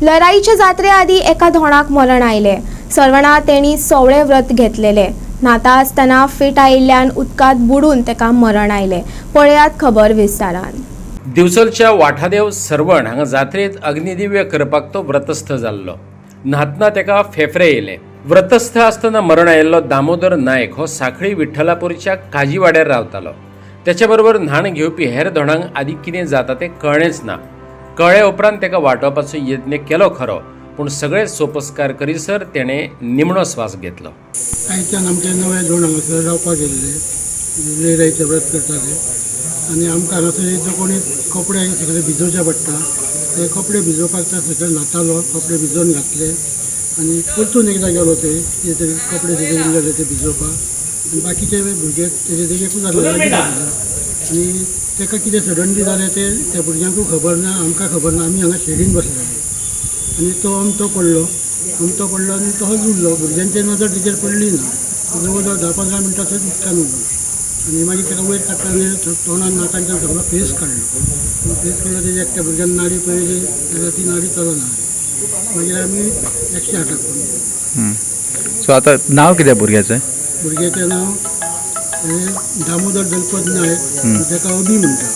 लराईच्या जात्रे आदी एका धोणाक मरण आयले। सर्वणा तेणी सोवळे व्रत घेतलेले। नाता आसतना फीट आयिल्ल्यान उदकात बुडून तेका मरण आयले। पळयात खबर विस्तारान। दिवचलच्या वाठादेव सरवण हांगा जात्रेत अग्निदिव्य करपाक तो व्रतस्थ जाल्लो। न्हातना तेका फेफरे येयले। व्रतस्थ आसतना मरण आयिल्लो दामोदर नायक हो सांखळी विठ्ठलापुरीच्या काजीवाड्यार रावतालो। त्याच्या बरोबर न्हाण घेवपी हेर धोणांक आदी कितें जाता तें कळ्ळेंच ना। कळ्ळे उपरांत तेका वाटोवपाचो यत्न केलो खरो, पूण सगळे सोपस्कार करीसर तेणें निमणो स्वास घेतलो। आयच्यान आमचे नवे धोण हांगासर रावपाक गेल्ले, लयराईचें व्रत करताले आनी आमकां हांगासर जो कोणी कपडे सगळे भिजोवचे पडटा ते कपडे भिजोवपाक सकयल न्हातालो, कपडे भिजोवन घातले आनी परतून एकदां गेलो ते कपडे सगळे उरलेले ते भिजोवपाक आनी बाकीचे भुरगे तेजे देगेकूच लागले आनी ताका कितें सडनली जालें ते त्या भुरग्यांकूय खबर ना, आमकां खबर ना। आमी हांगा शेडीन बसलेले आनी तो अमतो पडलो आनी तोच उरलो। भुरग्यांची नजर तेजेर पडली ना। जवळ जवळ 10-15 मिनटां थंय उदकान उरलो आनी मागीर ताका वयर काडटाना तोंडान नाकांच्यान सगळो फेस काडलो। फेस काडलो तेजे एकट्या भुरग्यान नाडी पळयली जाल्यार ती नाडी चलना। मागीर आमी 108 फोन। सो आतां नांव कितें भुरग्याचें? भुरग्याचें नांव दामोदर दलपत नायक, ताका अभी म्हणटा।